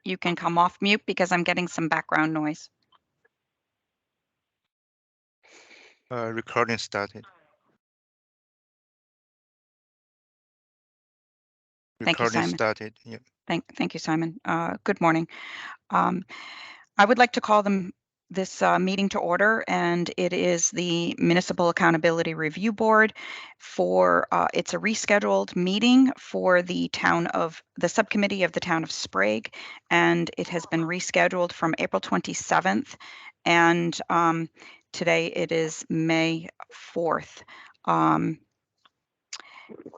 You can come off mute because I'm getting some background noise. Recording started. Thank you, Recording Simon. started. Yeah. Thank you, Simon. Good morning. I would like to call this meeting to order, and it is the Municipal Accountability Review Board for it's a rescheduled meeting for the subcommittee of the town of Sprague, and it has been rescheduled from April 27th, and today it is May 4th.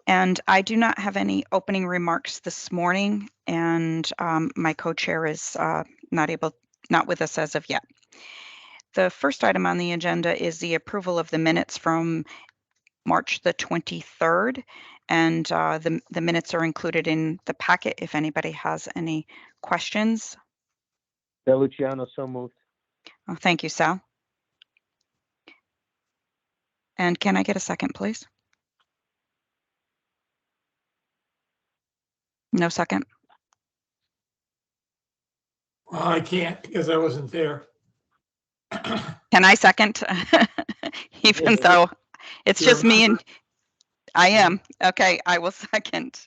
And I do not have any opening remarks this morning, and my co-chair is not with us as of yet. The first item on the agenda is the approval of the minutes from March the 23rd, and the minutes are included in the packet if anybody has any questions. Luciano, so moved. Oh, thank you, Sal. And can I get a second, please? No second? Well, I can't because I wasn't there. Can I second? Even though it's just me and I am. Okay, I will second.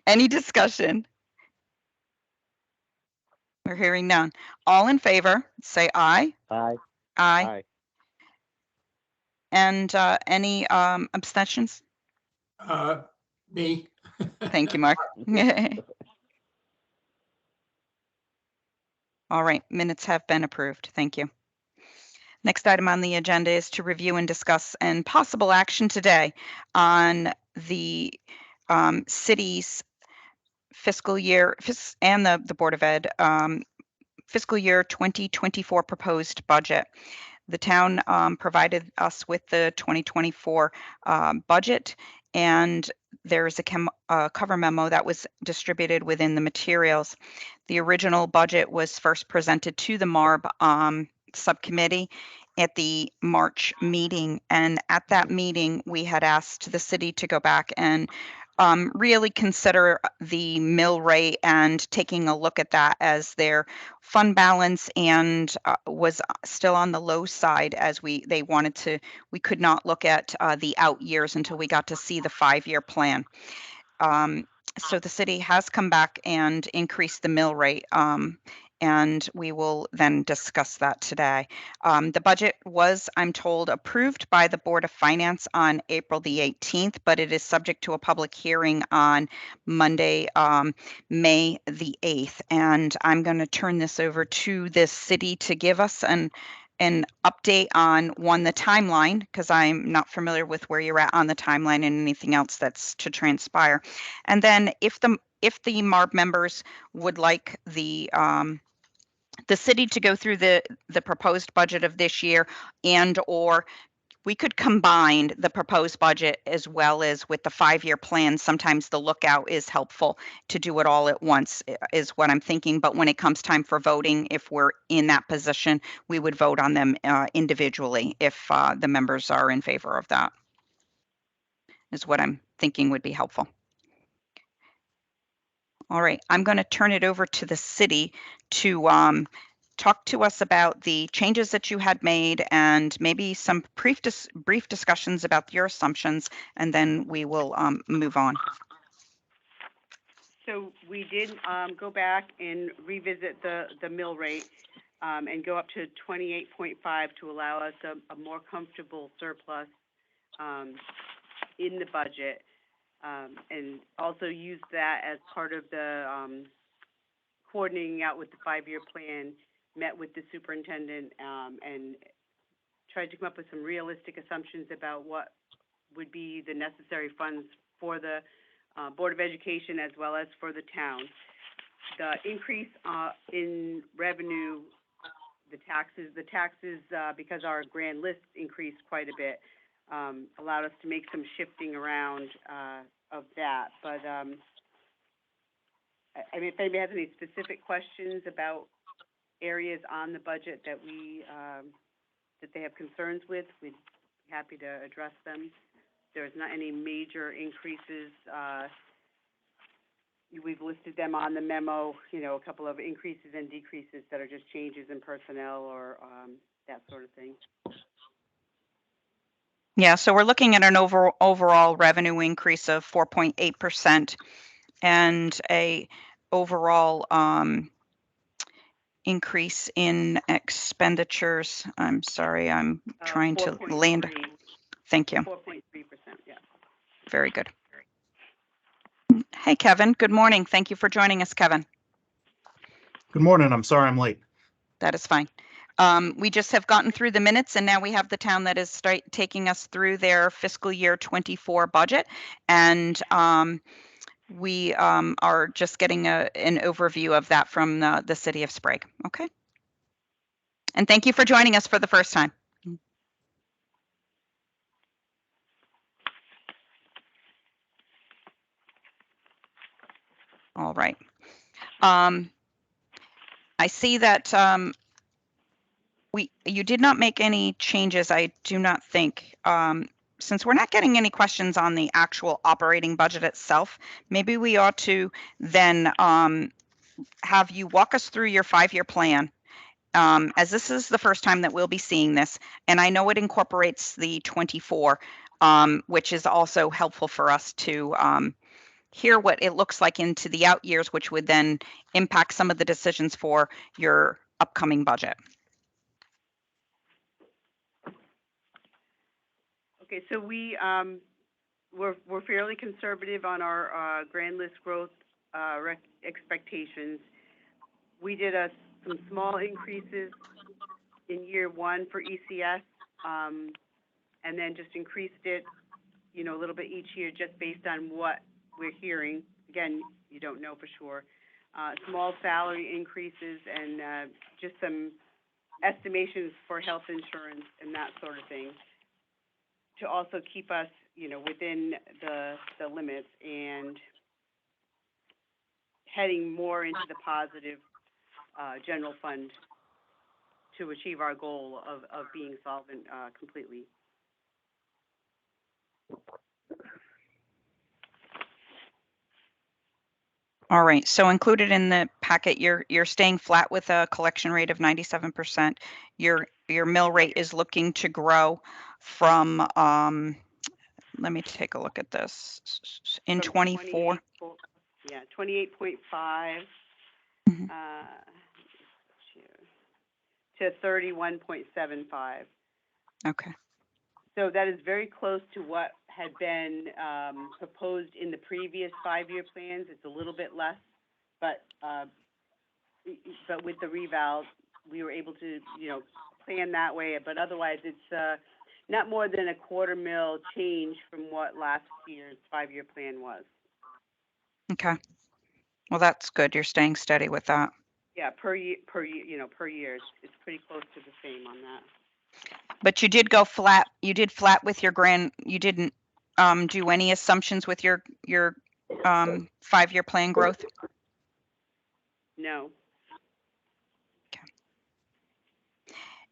Any discussion? We're hearing none. All in favor, say aye. Aye. Aye. Aye. And any abstentions? Me. Thank you, Mark. All right, minutes have been approved. Thank you. Next item on the agenda is to review and discuss and possible action today on the city's fiscal year and the Board of Ed fiscal year 2024 proposed budget. The town provided us with the 2024 budget, and there's a cover memo that was distributed within the materials. The original budget was first presented to the MARB subcommittee at the March meeting, and at that meeting we had asked the city to go back and really consider the mill rate and taking a look at that, as their fund balance and was still on the low side, as we could not look at the out years until we got to see the 5-year plan. So the city has come back and increased the mill rate, and we will then discuss that today. The budget was, I'm told, approved by the Board of Finance on April the 18th, but it is subject to a public hearing on Monday, May the 8th. And I'm going to turn this over to the city to give us an update on the timeline, because I'm not familiar with where you're at on the timeline and anything else that's to transpire. And then if the MARB members would like the city to go through the proposed budget of this year, and or we could combine the proposed budget as well as with the 5-year plan. Sometimes the lookout is helpful to do it all at once, is what I'm thinking. But when it comes time for voting, if we're in that position, we would vote on them individually if the members are in favor of that, is what I'm thinking would be helpful. All right, I'm going to turn it over to the city to talk to us about the changes that you had made and maybe some brief discussions about your assumptions, and then we will move on. So we did go back and revisit the mill rate and go up to 28.5 to allow us a more comfortable surplus in the budget, and also use that as part of the coordinating out with the 5-year plan. Met with the superintendent and tried to come up with some realistic assumptions about what would be the necessary funds for the Board of Education as well as for the town. The increase in revenue, the taxes, because our grand list increased quite a bit, allowed us to make some shifting around of that. But I mean, if anybody has any specific questions about areas on the budget that that they have concerns with, we'd be happy to address them. There's not any major increases, we've listed them on the memo, you know, a couple of increases and decreases that are just changes in personnel or, that sort of thing. Yeah, so we're looking at an overall revenue increase of 4.8% and a overall increase in expenditures. I'm sorry, I'm trying to land. Thank you. 4.3%, yeah. Very good. Hey, Kevin. Good morning. Thank you for joining us, Kevin. Good morning. I'm sorry I'm late. That is fine. We just have gotten through the minutes, and now we have the town that is taking us through their fiscal year 24 budget. And we are just getting an overview of that from the city of Sprague. Okay. And thank you for joining us for the first time. All right. I see that you did not make any changes, I do not think. Since we're not getting any questions on the actual operating budget itself, maybe we ought to then have you walk us through your 5-year plan, as this is the first time that we'll be seeing this. And I know it incorporates the 24, which is also helpful for us to hear what it looks like into the out years, which would then impact some of the decisions for your upcoming budget. Okay, so we're fairly conservative on our grand list growth expectations. We did some small increases in year 1 for ECS, and then just increased it, you know, a little bit each year just based on what we're hearing. Again, you don't know for sure. Small salary increases and just some estimations for health insurance and that sort of thing, to also keep us, you know, within the limits and heading more into the positive general fund to achieve our goal of being solvent completely. All right, so included in the packet, you're staying flat with a collection rate of 97%. Your mill rate is looking to grow from, let me take a look at this, in From 24. 28.5 Mhm. To 31.75. Okay, So that is very close to what had been proposed in the previous 5-year plans. It's a little bit less, but with the reval, we were able to, you know, plan that way. But otherwise, it's not more than a $250,000 change from what last year's 5-year plan was. okay. Well, that's good. You're staying steady with that. Yeah, per year, you know, per year, it's pretty close to the same on that. But you did go flat. You did flat with your you didn't do any assumptions with your 5-year plan growth? No.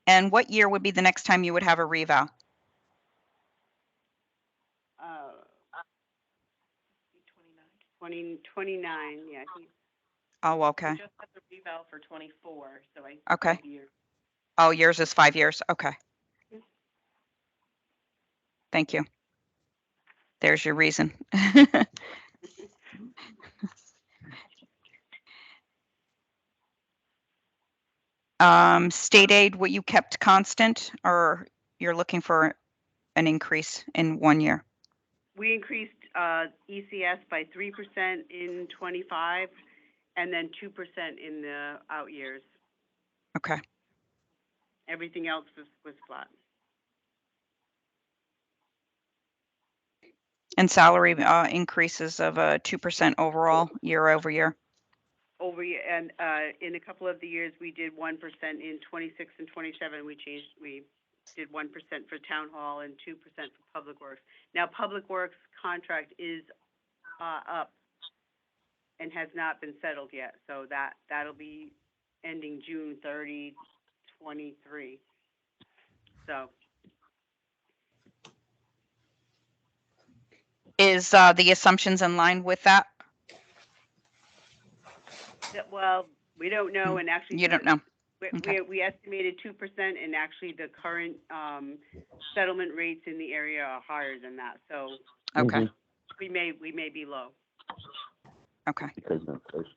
And what year would be the next time you would have a reval? 29, yeah. Oh, okay. Just had the reval for 24, so Okay. Oh, yours is 5 years. Okay. Thank you. There's your reason. State aid, what you kept constant, or you're looking for an increase in 1 year? We increased ECS by 3% in 25, and then 2% in the out years. Okay. Everything else was flat. And salary increases of 2% overall year over year? And in a couple of the years, we did 1% in 26 and 27. We did 1% for town hall and 2% for public works. Now, public works contract is up and has not been settled yet, so that'll be ending June 30, 23. So. Is the assumptions in line with that? Well, we don't know, and actually. You don't know. We, Okay. we estimated 2%, and actually the current, settlement rates in the area are higher than that, so Okay. we may be low. Okay. Because of inflation.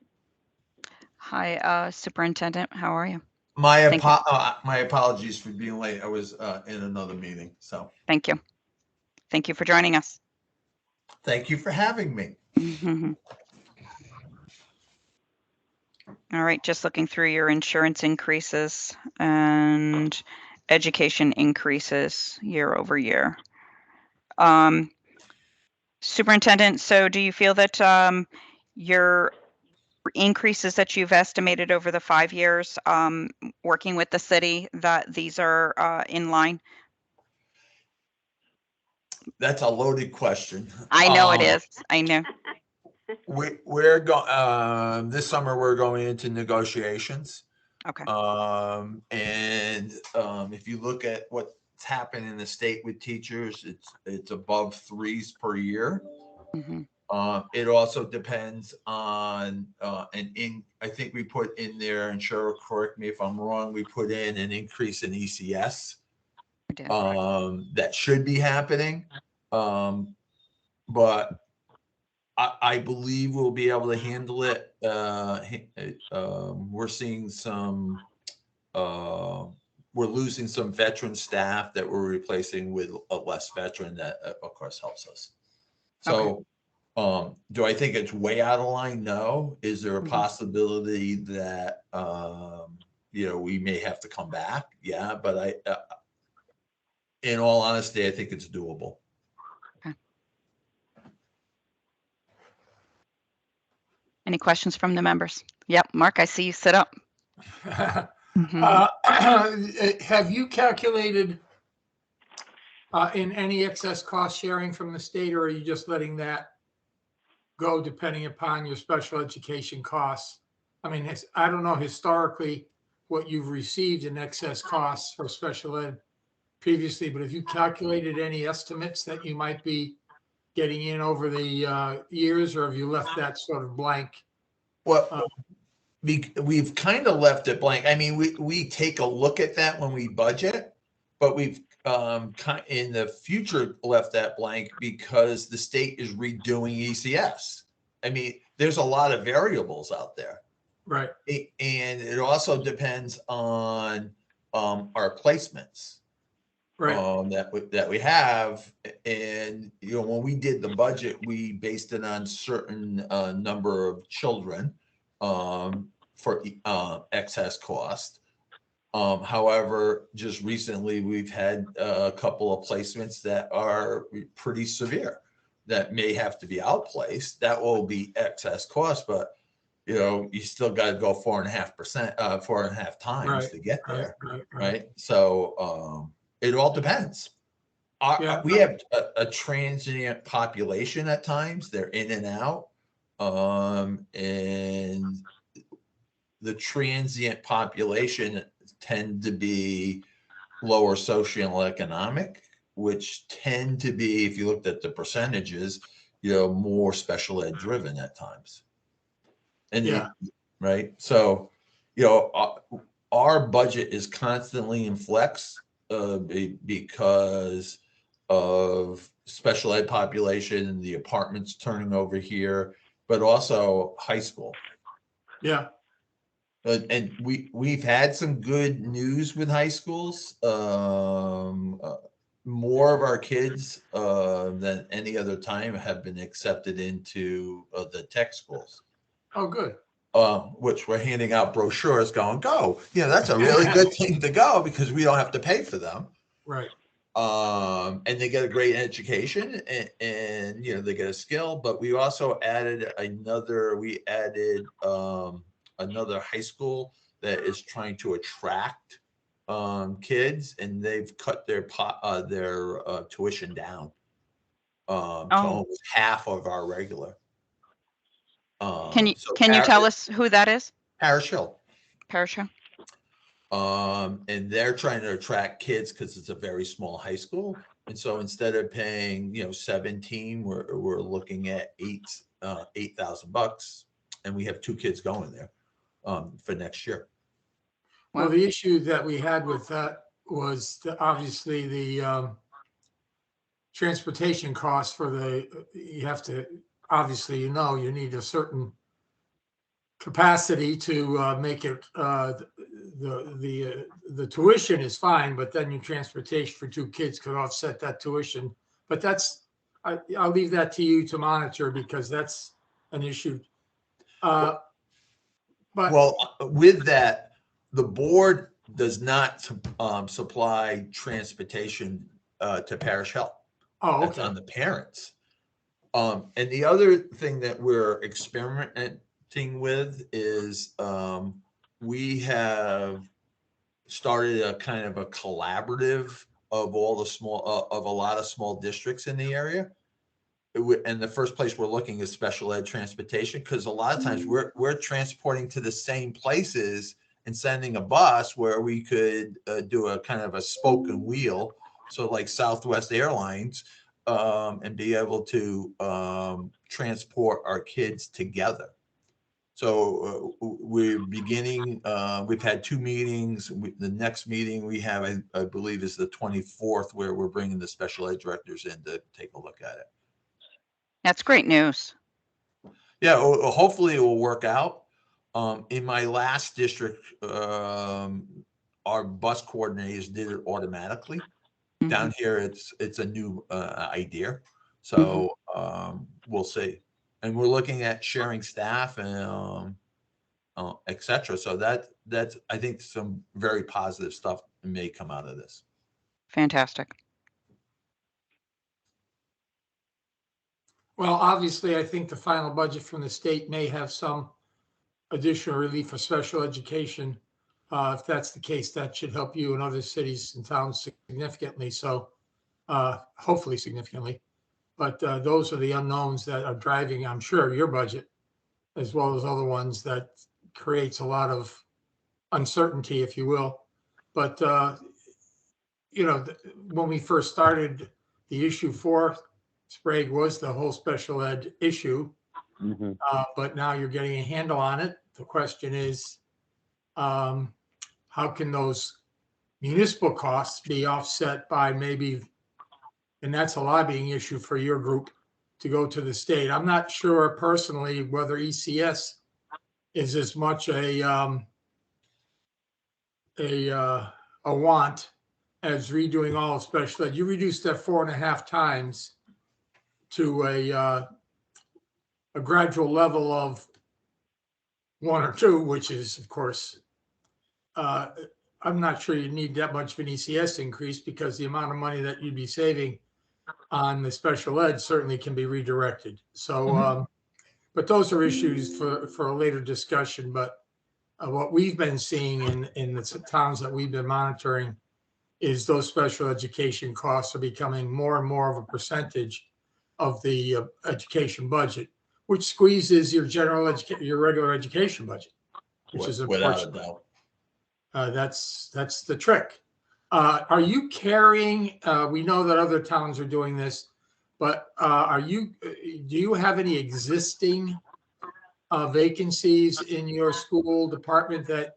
Hi, Superintendent. How are you? My Thank you. my apologies for being late. I was in another meeting. So Thank you. Thank you for joining us. thank you for having me. All right, just looking through your insurance increases and education increases year over year. Superintendent, so do you feel that your increases that you've estimated over the 5 years, working with the city, that these are in line? That's a loaded question. I know it is. I know. We're going this summer. We're going into negotiations. Okay. If you look at what's happened in the state with teachers, it's above 3s per year. hmm It also depends on I think we put in there, and Cheryl, correct me if I'm wrong, we put in an increase in ECS. I did. That should be happening. But I believe we'll be able to handle it. We're seeing some we're losing some veteran staff that we're replacing with a less veteran that of course helps us. So do I think it's way out of line? No. Is there a possibility that we may have to come back? Yeah, but in all honesty, I think it's doable. Okay. Any questions from the members? Yep, Mark, I see you sit up. Have you calculated in any excess cost sharing from the state, or are you just letting that go depending upon your special education costs? I mean, I don't know historically what you've received in excess costs for special ed previously, but have you calculated any estimates that you might be getting in over the years, or have you left that sort of blank? Well, we've kind of left it blank. I mean, we take a look at that when we budget, but we've in the future left that blank because the state is redoing ECS. I mean, there's a lot of variables out there. Right. And it also depends on our placements. Right. That we have. And when we did the budget, we based it on certain number of children for excess cost. However, just recently we've had a couple of placements that are pretty severe that may have to be outplaced. That will be excess cost, but you still got to go 4.5%, 4.5 times to get there. Right. So it all depends. We have a transient population at times. They're in and out. And the transient population tend to be lower socioeconomic, which tend to be, if you looked at the percentages, more special ed driven at times. And right. So, our budget is constantly in flex because of special ed population and the apartments turning over here, but also high school. Yeah. And we've had some good news with high schools. More of our kids than any other time have been accepted into the tech schools. Oh, good. Which we're handing out brochures going, go. That's a really good thing to go because we don't have to pay for them. Right. And they get a great education and they get a skill, but we also added another high school that is trying to attract kids, and they've cut their tuition down to almost half of our regular. Can you tell us who that is? Parish Hill. Parish Hill. And they're trying to attract kids because it's a very small high school. And so instead of paying, 17, we're looking at $8,000, and we have 2 kids going there. for next year. Well, Wow. the issue that we had with that was obviously the transportation costs for you have to, obviously, you need a certain capacity to make it, the tuition is fine, but then your transportation for 2 kids could offset that tuition. But I'll leave that to you to monitor, because that's an issue. But Well, with that, the board does not supply transportation to Parish Health. oh, That's okay. on the parents. And the other thing that we're experimenting with is we have started a kind of a collaborative of all the small of a lot of small districts in the area. And the first place we're looking is special ed transportation, because a lot of times we're transporting to the same places and sending a bus where we could do a kind of a spoke and wheel. So like Southwest Airlines, and be able to transport our kids together. So we're beginning, we've had 2 meetings. The next meeting we have, I believe, is the 24th, where we're bringing the special ed directors in to take a look at it. That's great news. Yeah, hopefully it will work out. In my last district, our bus coordinators did it automatically. Mhm. Down here, it's a new idea, so we'll see. And we're looking at sharing staff and etc. So that's I think some very positive stuff may come out of this. Fantastic. Well, obviously, I think the final budget from the state may have some additional relief for special education. If that's the case, that should help you and other cities and towns significantly. So hopefully significantly. But those are the unknowns that are driving, I'm sure, your budget, as well as other ones, that creates a lot of uncertainty, if you will. But, when we first started, the issue for Sprague was the whole special ed issue. But now you're getting a handle on it. The question is, how can those municipal costs be offset by maybe, and that's a lobbying issue for your group to go to the state. I'm not sure personally whether ECS is as much a want as redoing all of special ed. You reduced that 4.5 times to a gradual level of 1 or 2, which is, of course, I'm not sure you need that much of an ECS increase, because the amount of money that you'd be saving on the special ed certainly can be redirected. So, but those are issues for a later discussion. But what we've been seeing in the towns that we've been monitoring is those special education costs are becoming more and more of a percentage of the education budget, which squeezes your your regular education budget, which is without a unfortunate. doubt. That's the trick. Are you carrying? We know that other towns are doing this, but do you have any existing vacancies in your school department that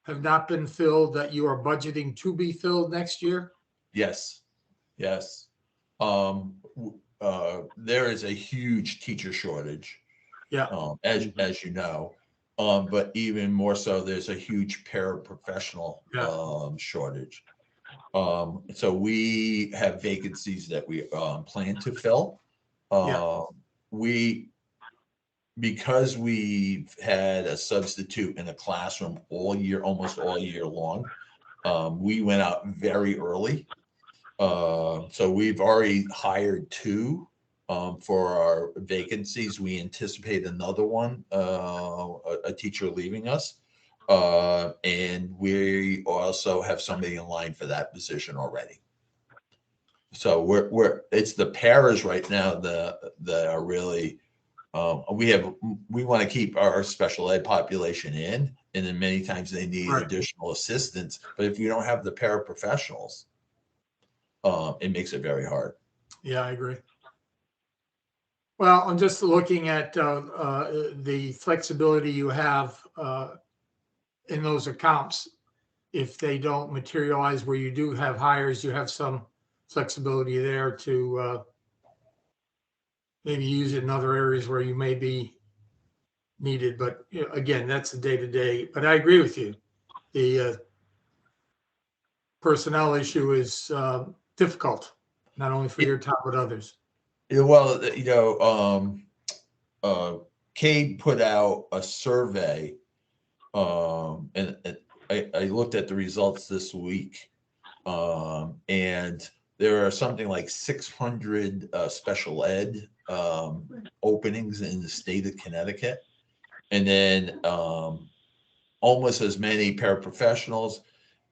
have not been filled that you are budgeting to be filled next year? Yes. There is a huge teacher shortage. Yeah. As you know, but even more so, there's a huge paraprofessional shortage. So we have vacancies that we plan to fill. Because we've had a substitute in a classroom all year, almost all year long, we went out very early. So we've already hired 2 for our vacancies. We anticipate another one, a teacher leaving us. And we also have somebody in line for that position already. So it's the paras right now that are really, we want to keep our special ed population in, and then many times they need additional assistance. But if you don't have the paraprofessionals, it makes it very hard. Yeah, I agree. Well, I'm just looking at the flexibility you have in those accounts, if they don't materialize where you do have hires, you have some flexibility there to maybe use it in other areas where you may be needed. But you know, again, that's the day-to-day. But I agree with you. The personnel issue is difficult, not only for your town, but others. Yeah, well, Cade put out a survey, and I looked at the results this week, and there are something like 600 special ed openings in the state of Connecticut, and then almost as many paraprofessionals.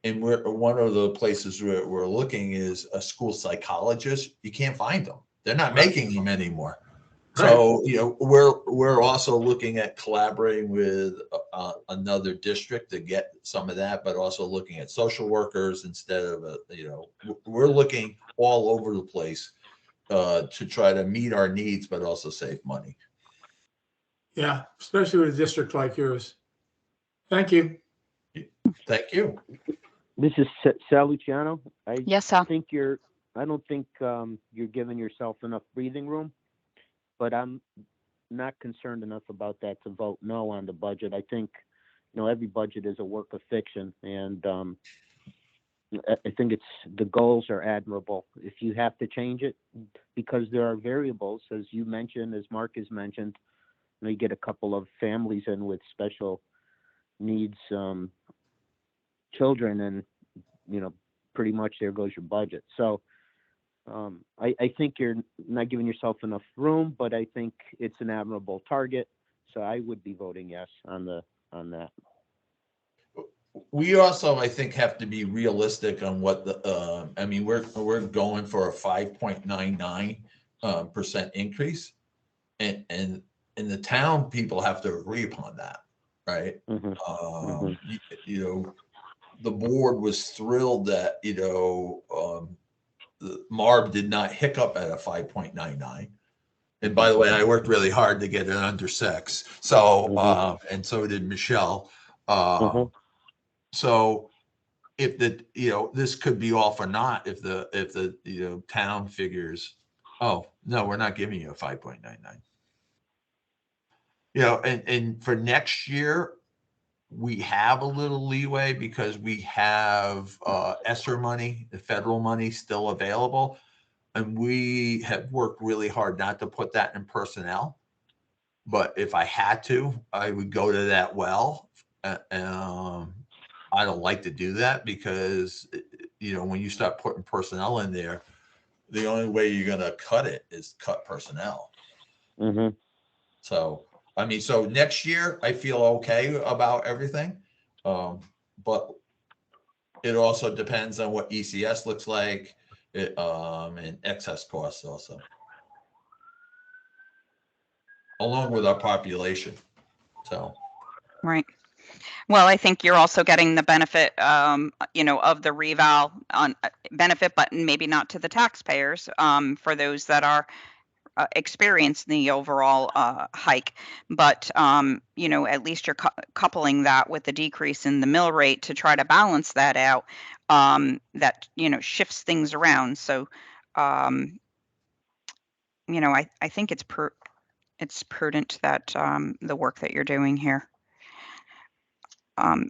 And one of the places we're looking is a school psychologist. You can't find them. They're not making them anymore. So, you know, we're also looking at collaborating with another district to get some of that, but also looking at social workers instead of, we're looking all over the place to try to meet our needs, but also save money. Yeah, especially with a district like yours. Thank you. Thank you. This is Sal Luciano. Yes, Sal. I don't think you're giving yourself enough breathing room, but I'm not concerned enough about that to vote no on the budget. I think, every budget is a work of fiction, and I think the goals are admirable. If you have to change it, because there are variables, as you mentioned, as Mark has mentioned, you get a couple of families in with special needs children, and pretty much there goes your budget. So I think you're not giving yourself enough room, but I think it's an admirable target. So I would be voting yes on that. We also, I think, have to be realistic on what we're going for a 5.99% increase, and the town people have to agree upon that, right? Mm-hmm. The board was thrilled that the MARB did not hiccup at a 5.99. And by the way, I worked really hard to get it under 6. So and so did Michelle. So if this could be off or not, if the town figures, oh no, we're not giving you a 5.99. And for next year, we have a little leeway because we have ESSER money, the federal money still available. And we have worked really hard not to put that in personnel. But if I had to, I would go to that well. I don't like to do that because, when you start putting personnel in there, the only way you're going to cut it is cut personnel. Mm-hmm. So next year I feel okay about everything. But it also depends on what ECS looks like, and excess costs also, along with our population. So. Right. Well, I think you're also getting the benefit, of the reval on benefit, but maybe not to the taxpayers, for those that are experiencing the overall hike. But, at least you're coupling that with the decrease in the mill rate to try to balance that out, that, shifts things around. So, I think it's prudent that the work that you're doing here.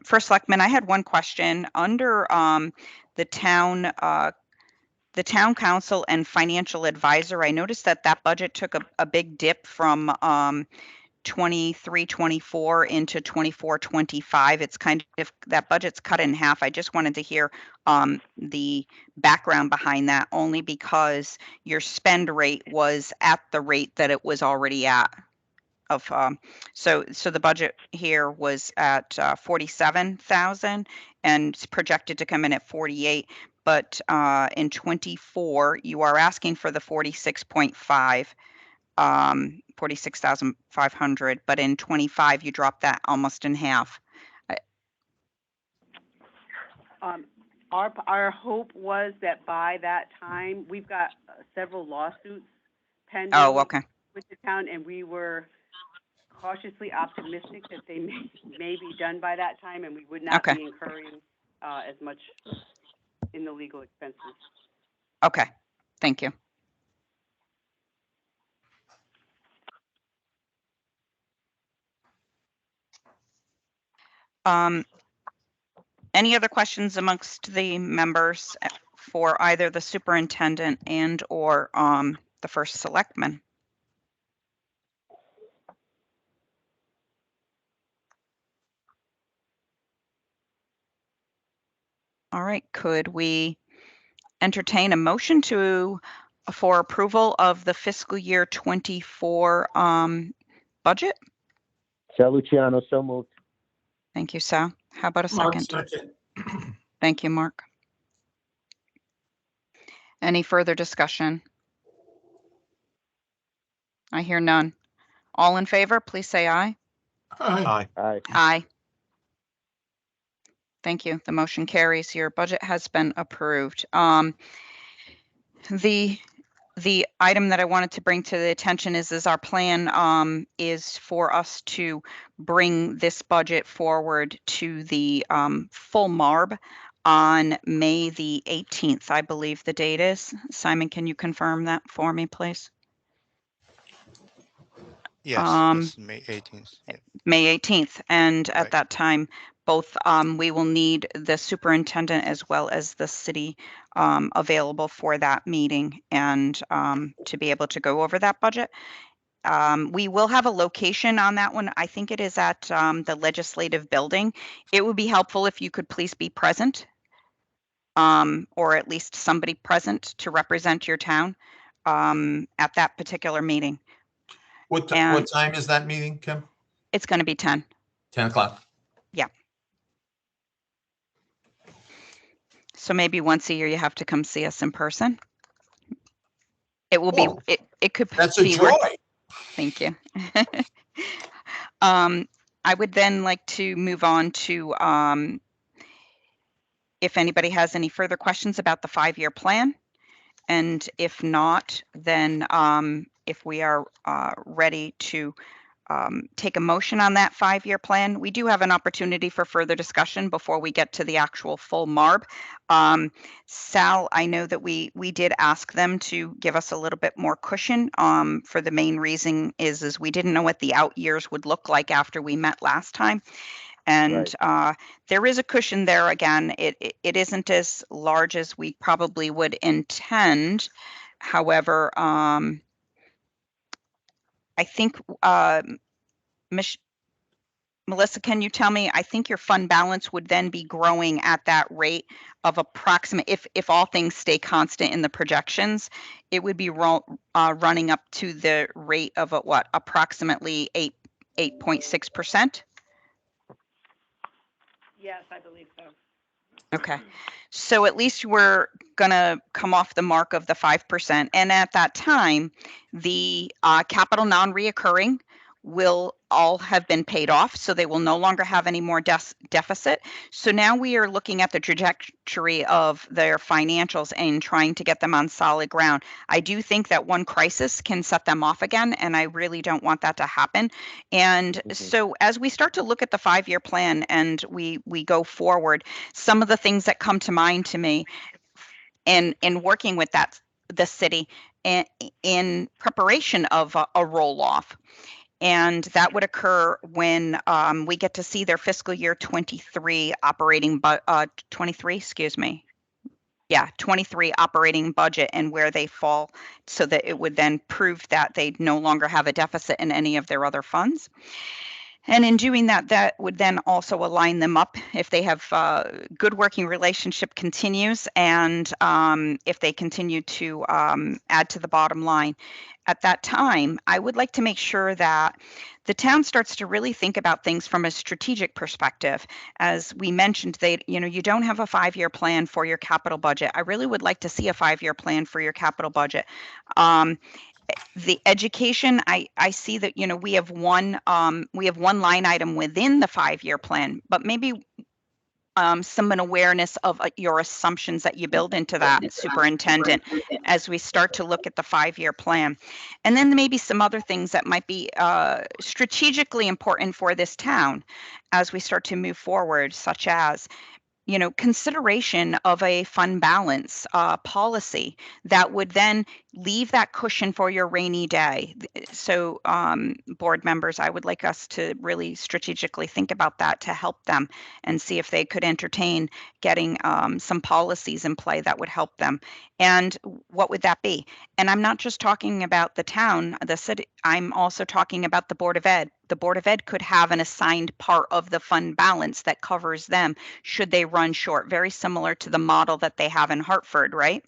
First Selectman, I had one question under the town council and financial advisor. I noticed that budget took a big dip from 23-24 into 24-25. It's kind of, that budget's cut in half. I just wanted to hear the background behind that, only because your spend rate was at the rate that it was already at. So the budget here was at 47,000 and it's projected to come in at 48. But in 24, you are asking for the 46.5, 46,500. But in 25, you dropped that almost in half. Our hope was that by that time, we've got several lawsuits pending Oh, okay. with the town, and we were cautiously optimistic that they may be done by that time, and we would not Okay. be incurring as much in the legal expenses. Okay, thank you. Any other questions amongst the members for either the superintendent and or the first selectman? All right, could we entertain a motion for approval of the fiscal year 24 budget? Sal Luciano, so moved. Thank you, Sal. How about a Mark, second? second. Thank you, Mark. Any further discussion? I hear none. All in favor, please say aye. Aye. Aye. Aye. Aye. Thank you. The motion carries. Your budget has been approved. The item that I wanted to bring to the attention is our plan is for us to bring this budget forward to the full MARB on May the 18th, I believe the date is. Simon, can you confirm that for me, please? Yes, Um, yes, May 18th. Yeah. May 18th, and at Right. that time, both we will need the superintendent as well as the city available for that meeting and to be able to go over that budget. We will have a location on that one. I think it is at the legislative building. It would be helpful if you could please be present, or at least somebody present to represent your town at that particular meeting. What And- time is that meeting, Kim? It's going to be 10. 10 o'clock? So maybe once a year you have to come see us in person. It will be, Oh, it could That's a be worth. joy. Thank you. I would then like to move on to if anybody has any further questions about the 5-year plan. And if not, then if we are ready to take a motion on that 5-year plan, we do have an opportunity for further discussion before we get to the actual full MARB. Sal, I know that we did ask them to give us a little bit more cushion for the main reason is we didn't know what the out years would look like after we met last time. And there is a cushion there again. It isn't as large as we probably would intend. However, I think, Melissa, can you tell me, I think your fund balance would then be growing at that rate of approximate, if all things stay constant in the projections, it would be running up to the rate of what, approximately 8.6%? Yes, I believe so. Okay, so at least we're gonna come off the mark of the 5%. And at that time, the capital non-reoccurring will all have been paid off, so they will no longer have any more deficit. So now we are looking at the trajectory of their financials and trying to get them on solid ground. I do think that one crisis can set them off again, and I really don't want that to happen. And so as we start to look at the 5-year plan and we go forward, some of the things that come to mind to me in working with the city in preparation of a roll-off. And that would occur when we get to see their fiscal year 23 operating, 23 operating budget and where they fall, so that it would then prove that they no longer have a deficit in any of their other funds. And in doing that, that would then also align them up if they have good working relationship continues and if they continue to add to the bottom line. At that time, I would like to make sure that the town starts to really think about things from a strategic perspective. As we mentioned, you don't have a 5-year plan for your capital budget. I really would like to see a 5-year plan for your capital budget. The education, I see that, we have one line item within the 5-year plan, but maybe some an awareness of your assumptions that you build into that, superintendent, as we start to look at the 5-year plan. And then maybe some other things that might be strategically important for this town as we start to move forward, such as consideration of a fund balance policy that would then leave that cushion for your rainy day. So, board members, I would like us to really strategically think about that to help them and see if they could entertain getting some policies in play that would help them. And what would that be? And I'm not just talking about the town, the city, I'm also talking about the Board of Ed. The Board of Ed could have an assigned part of the fund balance that covers them should they run short, very similar to the model that they have in Hartford, right?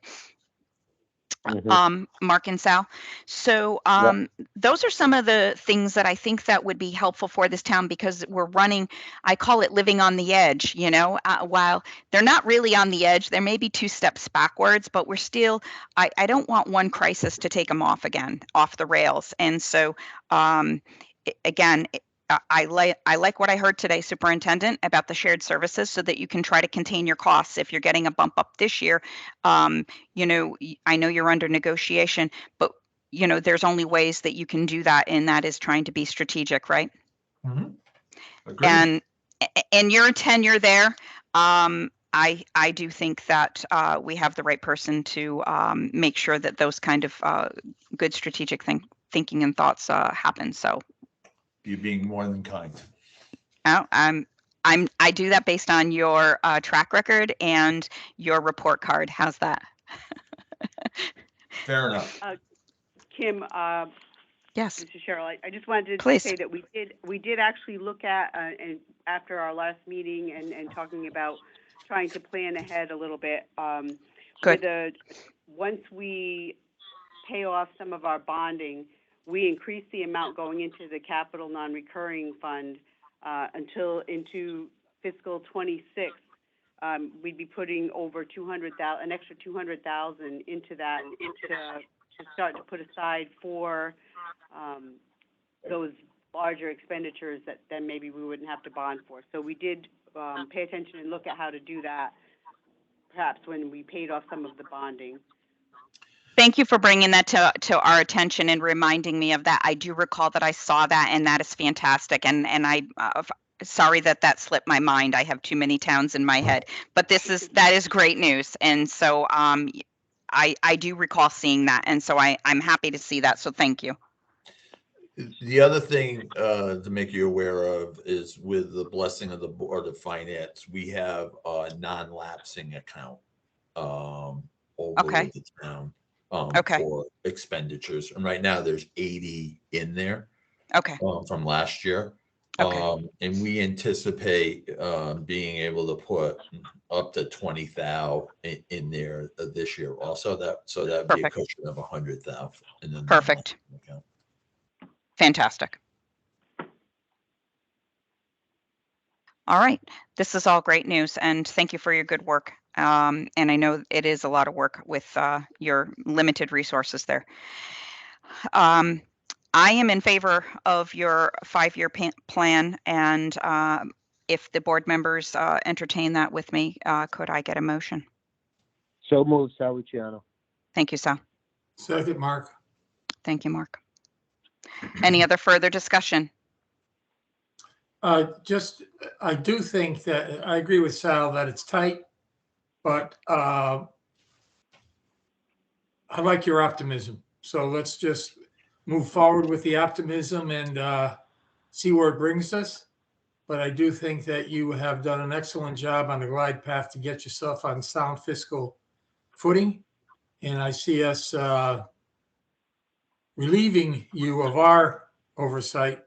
Mark and Sal. So those are some of the things that I think that would be helpful for this town, because we're running, I call it living on the edge, while they're not really on the edge, there may be 2 steps backwards, but we're still, I don't want one crisis to take them off the rails. And so again, I like what I heard today, Superintendent, about the shared services, so that you can try to contain your costs. If you're getting a bump up this year, I know you're under negotiation, but there's only ways that you can do that, and that is trying to be strategic, right? Agreed. And in your tenure there, I do think that we have the right person to make sure that those kind of good strategic thinking and thoughts happen. So. You're being more than kind. I do that based on your track record and your report card. How's that? Fair enough. Kim, Yes, this is Cheryl. I just wanted to please. say that we did actually look at, and after our last meeting and talking about trying to plan ahead a little bit. Good. Once we pay off some of our bonding, we increased the amount going into the capital non-recurring fund until into fiscal 26. We'd be putting over an extra 200,000 into that to start to put aside for those larger expenditures that then maybe we wouldn't have to bond for. So we did pay attention and look at how to do that, perhaps when we paid off some of the bonding. Thank you for bringing that to our attention and reminding me of that. I do recall that I saw that, and that is fantastic. And I sorry that slipped my mind. I have too many towns in my head, but that is great news. And so I do recall seeing that, and so I'm happy to see that. So thank you. The other thing to make you aware of is, with the blessing of the Board of Finance, we have a non-lapsing account over Okay. with the town. Okay. For expenditures, and right now there's 80 in there. Okay. From last year. Okay. And we anticipate being able to put up to 20,000 in there this year also. That'd be a Perfect. cushion of 100,000 in the Perfect. account. Fantastic. All right. This is all great news, and thank you for your good work. And I know it is a lot of work with your limited resources there. I am in favor of your 5-year plan, and if the board members entertain that with me, could I get a motion? So moved, Sal Luciano. Thank you, Sal. Second, Mark. Thank you, Mark. Any other further discussion? I do think that, I agree with Sal that it's tight, but I like your optimism. So let's just move forward with the optimism and see where it brings us. But I do think that you have done an excellent job on the glide path to get yourself on sound fiscal footing. And I see us relieving you of our oversight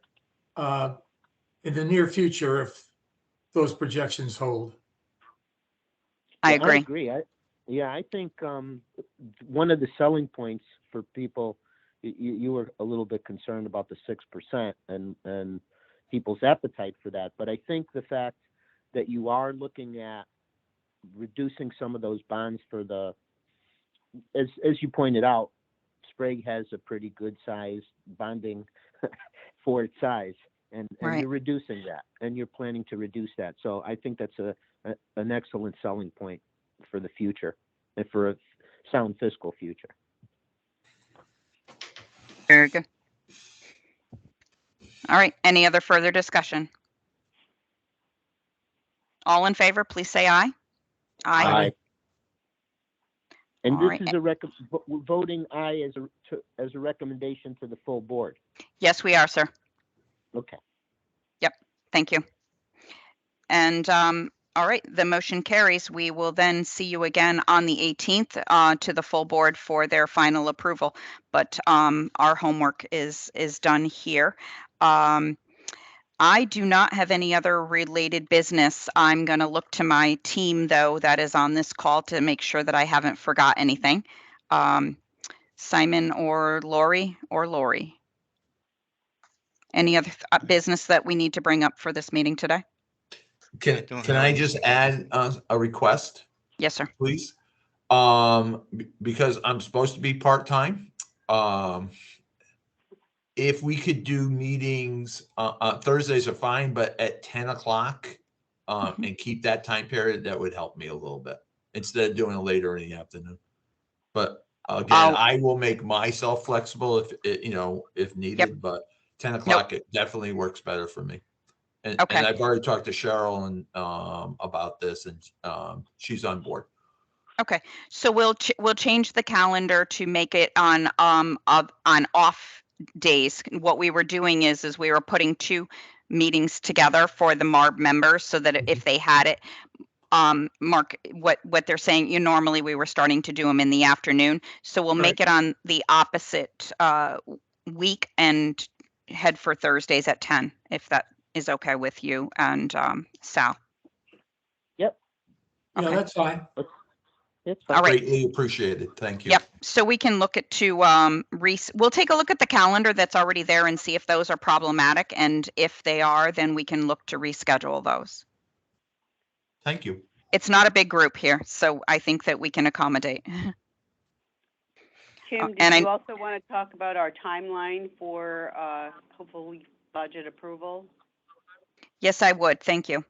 in the near future if those projections hold. I agree. I agree. I think one of the selling points for people, you were a little bit concerned about the 6% and people's appetite for that. But I think the fact that you are looking at reducing some of those bonds for as you pointed out, Sprague has a pretty good size bonding for its size. and Right. you're reducing that, and you're planning to reduce that. So I think that's an excellent selling point for the future and for a sound fiscal future. Very good. All right. Any other further discussion? All in favor, please say aye. Aye. And All this right. is we're voting aye as a recommendation to the full board. Yes, we are, sir. Okay. Thank you. And all right, the motion carries. We will then see you again on the 18th to the full board for their final approval. But our homework is done here. I do not have any other related business. I'm going to look to my team, though, that is on this call to make sure that I haven't forgot anything. Simon or Lori Any other business that we need to bring up for this meeting today? Can I just add a request, Yes, sir. please? Because I'm supposed to be part-time. If we could do meetings, Thursdays are fine, but at 10 o'clock, and keep that time period, that would help me a little bit instead of doing it later in the afternoon. But again, I will make myself flexible if needed, but 10 o'clock, it definitely works better for me. And, Okay. and I've already talked to Cheryl and about this, and she's on board. Okay, so we'll change the calendar to make it on off days. What we were doing is we were putting two meetings together for the MARB members so that if they had it, Mark, what they're saying, normally we were starting to do them in the afternoon. So we'll make it on the opposite week and head for Thursdays at 10, if that is okay with you and Sal. Yep. Yeah, Okay. that's fine. It's fine. All right. Greatly appreciated. Thank you. Yep. So we can look at we'll take a look at the calendar that's already there and see if those are problematic. And if they are, then we can look to reschedule those. Thank you. It's not a big group here, so I think that we can accommodate. Tim, and did you also want to talk about our timeline for hopefully budget approval? Yes, I would. Thank you.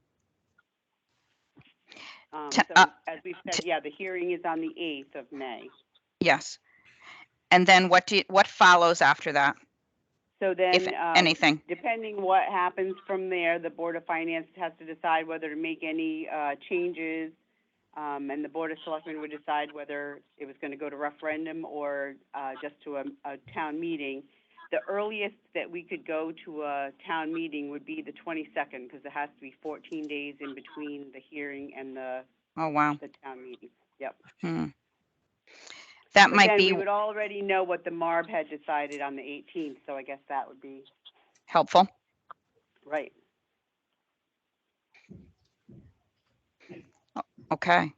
So as we said, the hearing is on the 8th of May. Yes. And then what follows after that? So then, if anything, depending what happens from there, the Board of Finance has to decide whether to make any changes, and the Board of Selectmen would decide whether it was going to go to referendum or just to a town meeting. The earliest that we could go to a town meeting would be the 22nd, because it has to be 14 days in between the hearing and the town meeting. Yep. That But might then be we would already know what the MARB had decided on the 18th, so I guess that would be helpful. right. Okay.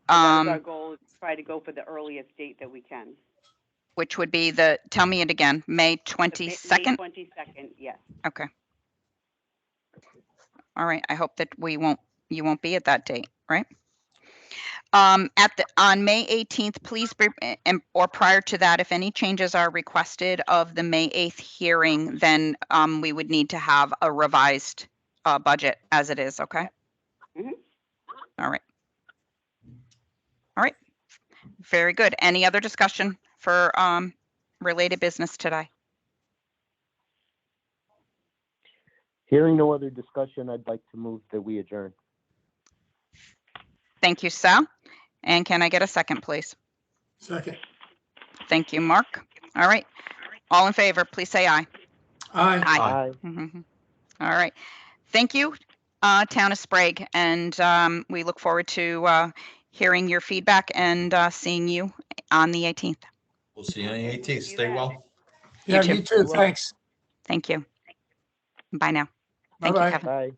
That is our goal, is to try to go for the earliest date that we can. Which would be tell me it again, May 22nd? May 22nd, yes. Okay. All right. I hope that you won't be at that date, right? On May 18th, please, or prior to that, if any changes are requested of the May 8th hearing, then we would need to have a revised budget as it is, okay? Mm-hmm. All right. All right. Very good. Any other discussion for related business today? Hearing no other discussion, I'd like to move that we adjourn. Thank you, Sal. And can I get a second, please? Second. Thank you, Mark. All right. All in favor, please say aye. Aye. Aye. All right. Thank you, Town of Sprague. And we look forward to hearing your feedback and seeing you on the 18th. We'll see you on the 18th. Stay well. Yeah, too. you too. Thanks. Thank you. Bye now. Thank you, Bye-bye. Kevin. Bye.